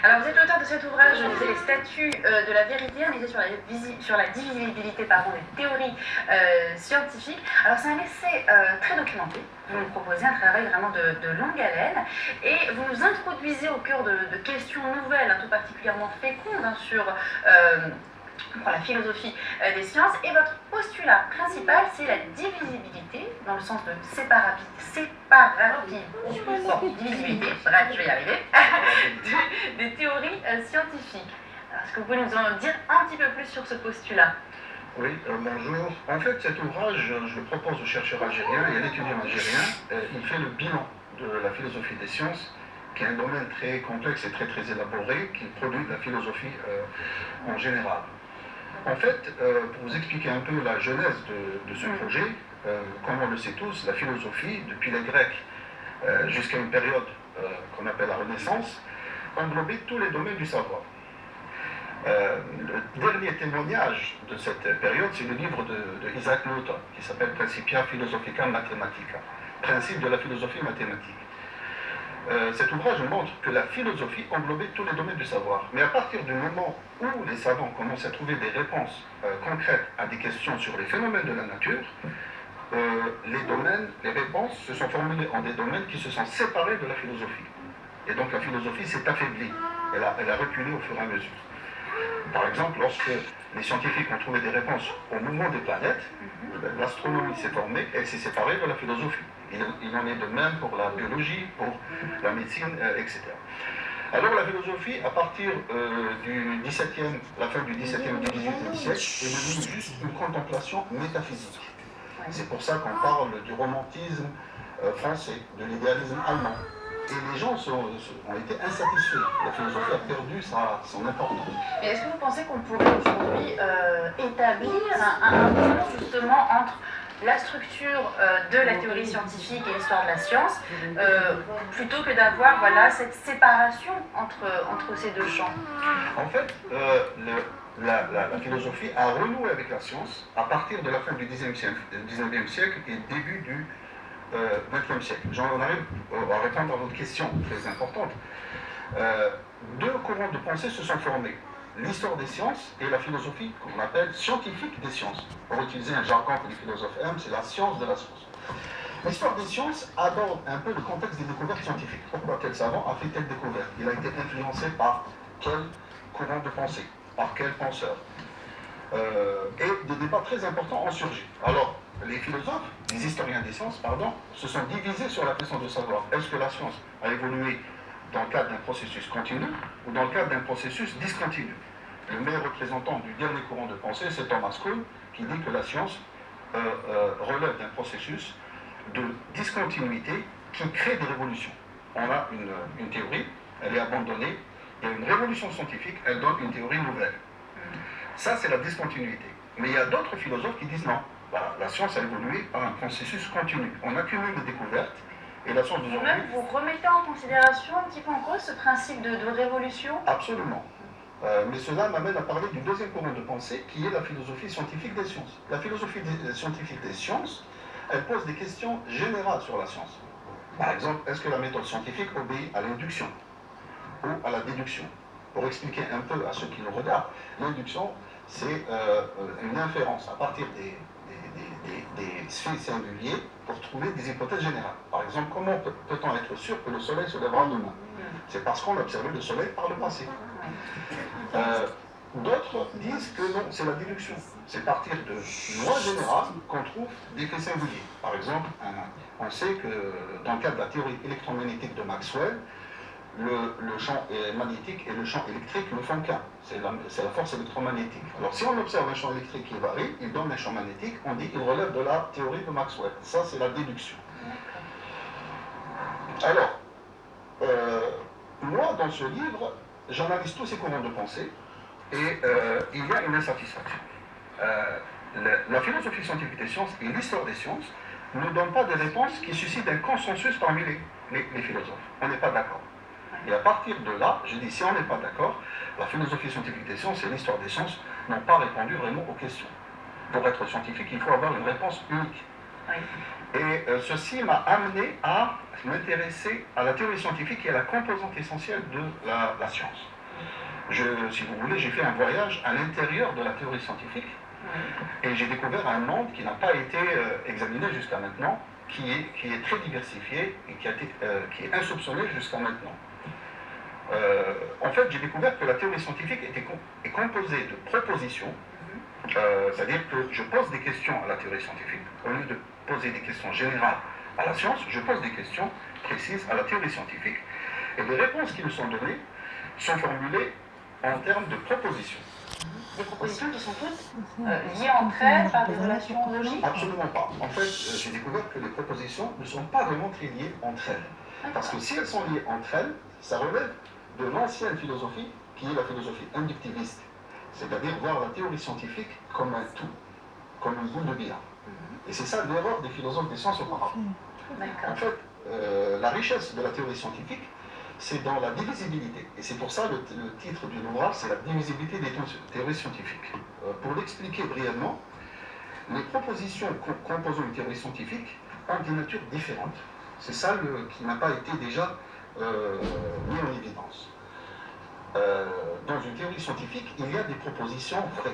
Alors, vous êtes l'auteur de cet ouvrage, je disais, les statuts de la vérité, un essai sur la divisibilité des théories scientifiques. Alors, c'est un essai très documenté. Vous nous proposez un travail vraiment de longue haleine et vous nous introduisez au cœur de questions nouvelles, tout particulièrement fécondes, sur la philosophie des sciences. Et votre postulat principal, c'est la divisibilité, dans le sens de divisibilité, bref, je vais y arriver, des théories scientifiques. Alors, est-ce que vous pouvez nous en dire un petit peu plus sur ce postulat? Oui, bonjour. En fait, cet ouvrage, je le propose aux chercheurs algériens et à l'étudiant algérien. Il fait le bilan de la philosophie des sciences, qui est un domaine très complexe et très élaboré, qui produit de la philosophie en général. En fait, pour vous expliquer un peu la genèse de ce projet, comme on le sait tous, la philosophie, depuis les Grecs jusqu'à une période qu'on appelle la Renaissance, englobait tous les domaines du savoir. Le dernier témoignage de cette période, c'est le livre de Isaac Newton, qui s'appelle Principia Philosophica Mathematica, principe de la philosophie mathématique. Cet ouvrage montre que la philosophie englobait tous les domaines du savoir. Mais à partir du moment où les savants commencent à trouver des réponses concrètes à des questions sur les phénomènes de la nature, les réponses se sont formulées en des domaines qui se sont séparés de la philosophie. Et donc la philosophie s'est affaiblie, elle a reculé au fur et à mesure. Par exemple, lorsque les scientifiques ont trouvé des réponses au mouvement des planètes, l'astronomie s'est formée, elle s'est séparée de la philosophie. Il en est de même pour la biologie, pour la médecine, etc. Alors la philosophie, à partir du la fin du XVIIe et du XVIIIe siècle, est devenue juste une contemplation métaphysique. C'est pour ça qu'on parle du romantisme français, de l'idéalisme allemand. Et les gens ont été insatisfaits. La philosophie a perdu son importance. Et est-ce que vous pensez qu'on pourrait aujourd'hui établir un pont justement entre la structure de la théorie scientifique et l'histoire de la science, plutôt que d'avoir cette séparation entre ces deux champs? En fait, la philosophie a renoué avec la science à partir de la fin du XIXe siècle et début du XXe siècle. J'en arrive à répondre à votre question très importante. Deux courants de pensée se sont formés. L'histoire des sciences et la philosophie qu'on appelle scientifique des sciences. Pour utiliser un jargon que les philosophes aiment, c'est la science de la science. L'histoire des sciences aborde un peu le contexte des découvertes scientifiques. Pourquoi tel savant a fait telle découverte? Il a été influencé par quel courant de pensée? Par quel penseur? Et des débats très importants ont surgi. Alors, les philosophes, les historiens des sciences, se sont divisés sur la question de savoir est-ce que la science a évolué dans le cadre d'un processus continu ou dans le cadre d'un processus discontinu. Le meilleur représentant du dernier courant de pensée, c'est Thomas Kuhn, qui dit que la science relève d'un processus de discontinuité qui crée des révolutions. On a une théorie, elle est abandonnée, il y a une révolution scientifique, elle donne une théorie nouvelle. Ça, c'est la discontinuité. Mais il y a d'autres philosophes qui disent non, la science a évolué par un processus continu. On accumule des découvertes, et la science d'aujourd'hui... Vous-même, vous remettez en considération un petit peu en cause ce principe de révolution? Absolument. Mais cela m'amène à parler du deuxième courant de pensée, qui est la philosophie scientifique des sciences. La philosophie scientifique des sciences, elle pose des questions générales sur la science. Par exemple, est-ce que la méthode scientifique obéit à l'induction ou à la déduction? Pour expliquer un peu à ceux qui nous regardent, l'induction, c'est une inférence à partir des faits singuliers pour trouver des hypothèses générales. Par exemple, comment peut-on être sûr que le soleil se lèvera demain? C'est parce qu'on a observé le soleil par le passé. D'autres disent que non, c'est la déduction. C'est partir de lois générales qu'on trouve des faits singuliers. Par exemple, on sait que dans le cadre de la théorie électromagnétique de Maxwell, le champ magnétique et le champ électrique ne font qu'un. C'est la force électromagnétique. Alors si on observe un champ électrique qui varie, il donne un champ magnétique, on dit qu'il relève de la théorie de Maxwell. Ça, c'est la déduction. Alors, moi, dans ce livre, j'analyse tous ces courants de pensée et il y a une insatisfaction. La philosophie scientifique des sciences et l'histoire des sciences ne donnent pas des réponses qui suscitent un consensus parmi les philosophes. On n'est pas d'accord. Et à partir de là, je dis, si on n'est pas d'accord, la philosophie scientifique des sciences et l'histoire des sciences n'ont pas répondu vraiment aux questions. Pour être scientifique, il faut avoir une réponse unique. Et ceci m'a amené à m'intéresser à la théorie scientifique et à la composante essentielle de la science. Si vous voulez, j'ai fait un voyage à l'intérieur de la théorie scientifique et j'ai découvert un monde qui n'a pas été examiné jusqu'à maintenant, qui est très diversifié et qui est insoupçonné jusqu'à maintenant. En fait, j'ai découvert que la théorie scientifique est composée de propositions, c'est-à-dire que je pose des questions à la théorie scientifique. Au lieu de poser des questions générales à la science, je pose des questions précises à la théorie scientifique. Et les réponses qui nous sont données sont formulées en termes de propositions. Des propositions qui sont toutes liées entre elles par des relations logiques? Absolument pas. En fait, j'ai découvert que les propositions ne sont pas vraiment très liées entre elles. Parce que si elles sont liées entre elles, ça relève de l'ancienne philosophie, qui est la philosophie inductiviste. C'est-à-dire voir la théorie scientifique comme un tout, comme une boule de billard. Et c'est ça l'erreur des philosophes des sciences auparavant. En fait, la richesse de la théorie scientifique, c'est dans la divisibilité. Et c'est pour ça le titre du ouvrage, c'est la divisibilité des théories scientifiques. Pour l'expliquer brièvement, les propositions composant une théorie scientifique ont des natures différentes. C'est ça qui n'a pas été déjà mis en évidence. Dans une théorie scientifique, il y a des propositions vraies.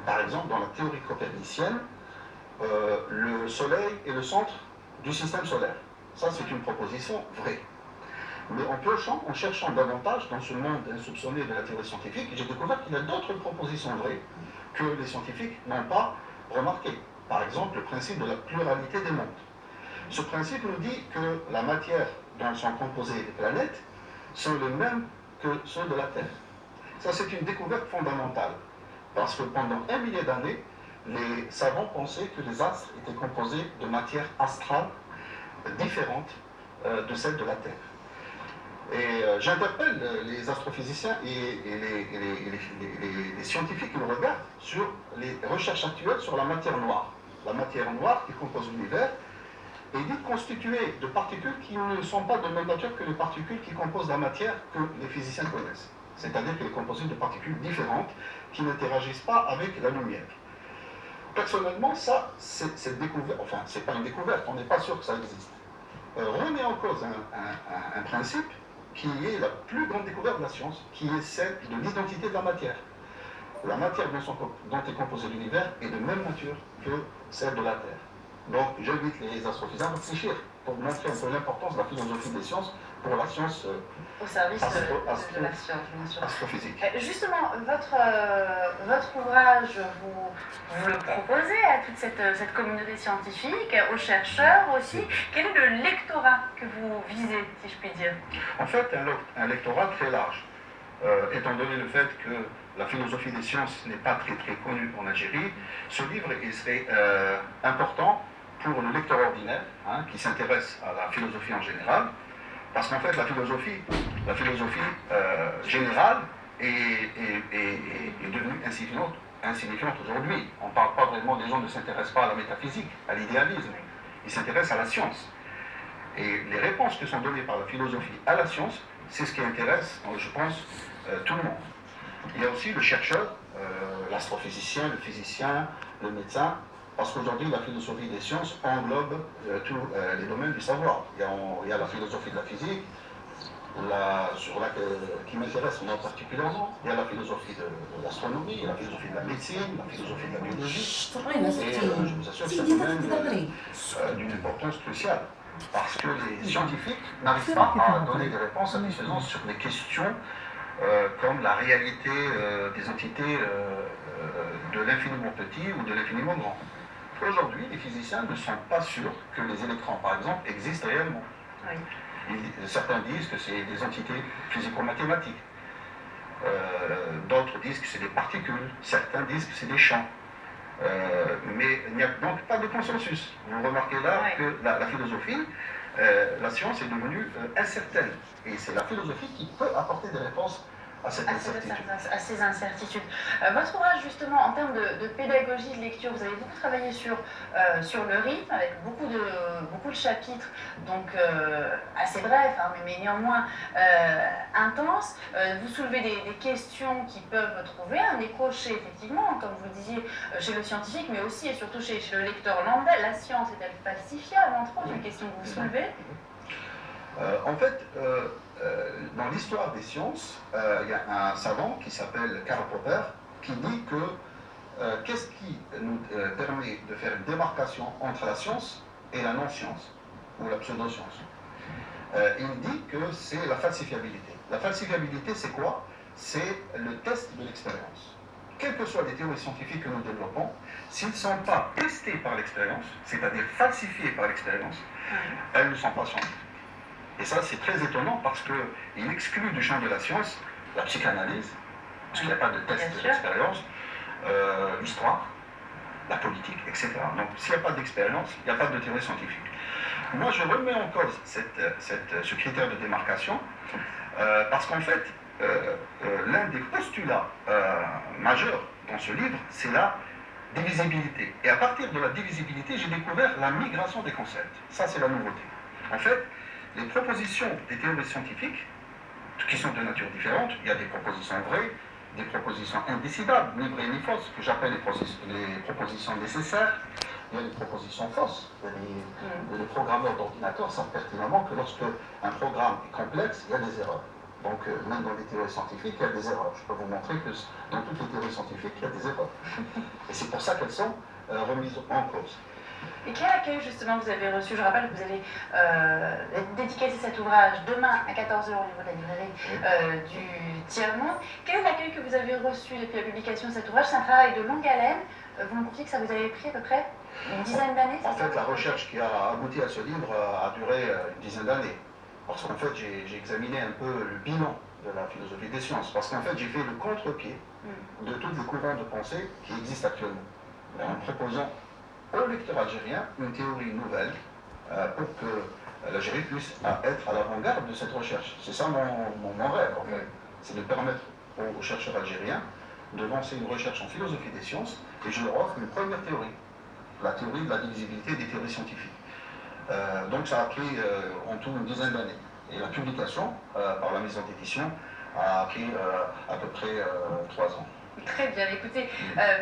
Par exemple, dans la théorie copernicienne, le Soleil est le centre du système solaire. Ça, c'est une proposition vraie. Mais en cherchant davantage dans ce monde insoupçonné de la théorie scientifique, j'ai découvert qu'il y a d'autres propositions vraies que les scientifiques n'ont pas remarquées. Par exemple, le principe de la pluralité des mondes. Ce principe nous dit que la matière dont sont composées les planètes sont les mêmes que ceux de la Terre. Ça, c'est une découverte fondamentale, parce que pendant 1 millier d'années, les savants pensaient que les astres étaient composés de matière astrale différente de celle de la Terre. Et j'interpelle les astrophysiciens et les scientifiques qui nous regardent sur les recherches actuelles sur la matière noire. La matière noire qui compose l'univers est dite constituée de particules qui ne sont pas de même nature que les particules qui composent la matière que les physiciens connaissent. C'est-à-dire qu'elle est composée de particules différentes qui n'interagissent pas avec la lumière. Personnellement, ça, c'est découvert, enfin, c'est pas une découverte, on n'est pas sûr que ça existe. Remet en cause un principe qui est la plus grande découverte de la science, qui est celle de l'identité de la matière. La matière dont est composé l'univers est de même nature que celle de la Terre. Donc j'invite les astrophysiciens à réfléchir pour montrer un peu l'importance de la philosophie des sciences pour la science au service de la science, bien sûr. Astrophysique. Justement, votre ouvrage, vous le proposez à toute cette communauté scientifique, aux chercheurs aussi. Quel est le lectorat que vous visez, si je puis dire? En fait, un lectorat très large. Étant donné le fait que la philosophie des sciences n'est pas très très connue en Algérie, ce livre serait important pour le lecteur ordinaire, qui s'intéresse à la philosophie en général, parce qu'en fait la philosophie générale est devenue insignifiante aujourd'hui. On ne parle pas vraiment, les gens ne s'intéressent pas à la métaphysique, à l'idéalisme, ils s'intéressent à la science. Et les réponses qui sont données par la philosophie à la science, c'est ce qui intéresse, je pense, tout le monde. Il y a aussi le chercheur, l'astrophysicien, le physicien, le médecin, parce qu'aujourd'hui la philosophie des sciences englobe tous les domaines du savoir. Il y a la philosophie de la physique, qui m'intéresse moi particulièrement. Il y a la philosophie de l'astronomie, la philosophie de la médecine, la philosophie de la biologie. Et je vous assure que c'est un domaine d'une importance cruciale. Parce que les scientifiques n'arrivent pas à donner des réponses satisfaisantes sur des questions comme la réalité des entités de l'infiniment petit ou de l'infiniment grand. Aujourd'hui, les physiciens ne sont pas sûrs que les électrons, par exemple, existent réellement. Oui. Certains disent que c'est des entités physico-mathématiques. D'autres disent que c'est des particules. Certains disent que c'est des champs. Mais il n'y a donc pas de consensus. Vous remarquez là que la philosophie, la science est devenue incertaine. Et c'est la philosophie qui peut apporter des réponses à cette incertitude. À ces incertitudes. Votre ouvrage, justement, en termes de pédagogie de lecture, vous avez beaucoup travaillé sur le rythme, avec beaucoup de chapitres, donc assez brefs, hein, mais néanmoins intenses. Vous soulevez des questions qui peuvent trouver un écho chez, effectivement, comme vous le disiez, chez le scientifique, mais aussi et surtout chez le lecteur lambda. La science est-elle falsifiable, entre autres, une question que vous soulevez? En fait, dans l'histoire des sciences, il y a un savant qui s'appelle Karl Popper qui dit que qu'est-ce qui nous permet de faire une démarcation entre la science et la non-science, ou la pseudo-science. Il dit que c'est la falsifiabilité. La falsifiabilité, c'est quoi? C'est le test de l'expérience. Quelles que soient les théories scientifiques que nous développons, s'ils ne sont pas testés par l'expérience, c'est-à-dire falsifiés par l'expérience, elles ne sont pas scientifiques. Et ça, c'est très étonnant parce qu'il exclut du champ de la science la psychanalyse, parce qu'il n'y a pas de test de l'expérience, l'histoire, la politique, etc. Donc, s'il n'y a pas d'expérience, il n'y a pas de théorie scientifique. Moi, je remets en cause ce critère de démarcation parce qu'en fait, l'un des postulats majeurs dans ce livre, c'est la divisibilité. Et à partir de la divisibilité, j'ai découvert la migration des concepts. Ça, c'est la nouveauté. En fait, les propositions des théories scientifiques, qui sont de nature différente, il y a des propositions vraies, des propositions indécidables, ni vraies ni fausses, que j'appelle les propositions nécessaires. Il y a des propositions fausses. Les programmeurs d'ordinateur savent pertinemment que lorsque un programme est complexe, il y a des erreurs. Donc, même dans les théories scientifiques, il y a des erreurs. Je peux vous montrer que dans toutes les théories scientifiques, il y a des erreurs. Et c'est pour ça qu'elles sont remises en cause. Et quel accueil, justement, vous avez reçu? Je rappelle que vous avez dédicacé cet ouvrage demain à 14h au niveau de la librairie du Tiers-Monde. Quel est l'accueil que vous avez reçu depuis la publication de cet ouvrage? C'est un travail de longue haleine. Vous me confiez que ça vous avait pris à peu près une dizaine d'années? En fait, la recherche qui a abouti à ce livre a duré une dizaine d'années. Parce qu'en fait, j'ai examiné un peu le bilan de la philosophie des sciences. Parce qu'en fait, j'ai fait le contre-pied de tous les courants de pensée qui existent actuellement. En proposant au lecteur algérien une théorie nouvelle pour que l'Algérie puisse être à l'avant-garde de cette recherche. C'est ça mon rêve, en fait. C'est de permettre aux chercheurs algériens de lancer une recherche en philosophie des sciences, et je leur offre une première théorie, la théorie de la divisibilité des théories scientifiques. Donc ça a pris en tout une dizaine d'années. Et la publication, par la maison d'édition, a pris à peu près 3 ans. Très bien, écoutez,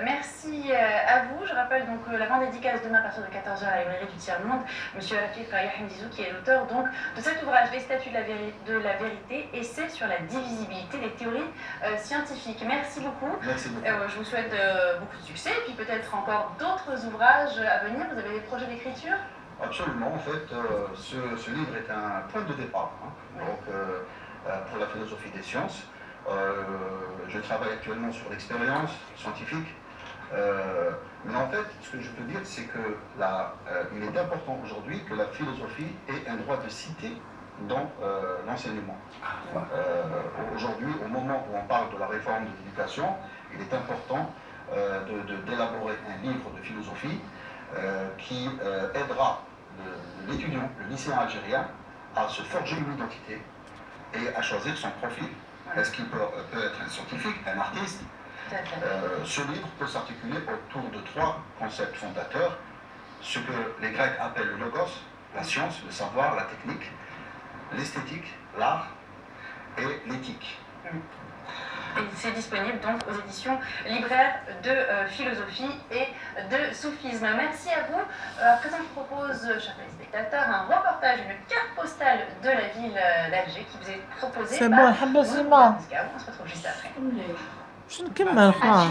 merci à vous. Je rappelle donc la grande dédicace demain à partir de 14h à la librairie du Tiers-Monde. Monsieur Rafik Hamdizou, qui est l'auteur donc de cet ouvrage, Les statuts de la vérité, essai sur la divisibilité des théories scientifiques. Merci beaucoup. Merci beaucoup. Je vous souhaite beaucoup de succès et puis peut-être encore d'autres ouvrages à venir. Vous avez des projets d'écriture? Absolument, en fait, ce livre est un point de départ pour la philosophie des sciences. Je travaille actuellement sur l'expérience scientifique, mais en fait, ce que je peux dire, c'est que il est important aujourd'hui que la philosophie ait un droit de cité dans l'enseignement. Aujourd'hui, au moment où on parle de la réforme de l'éducation, il est important d'élaborer un livre de philosophie qui aidera l'étudiant, le lycéen algérien, à se forger une identité et à choisir son profil. Est-ce qu'il peut être un scientifique, un artiste? Ce livre peut s'articuler autour de 3 concepts fondateurs, ce que les Grecs appellent le logos, la science, le savoir, la technique, l'esthétique, l'art et l'éthique. Et c'est disponible donc aux éditions libraires de philosophie et de soufisme. Merci à vous. À présent, je vous propose, chers téléspectateurs, un reportage, une carte postale de la ville d'Alger qui vous est proposée par... C'est bon, On se retrouve juste après. شنو كمل خلاص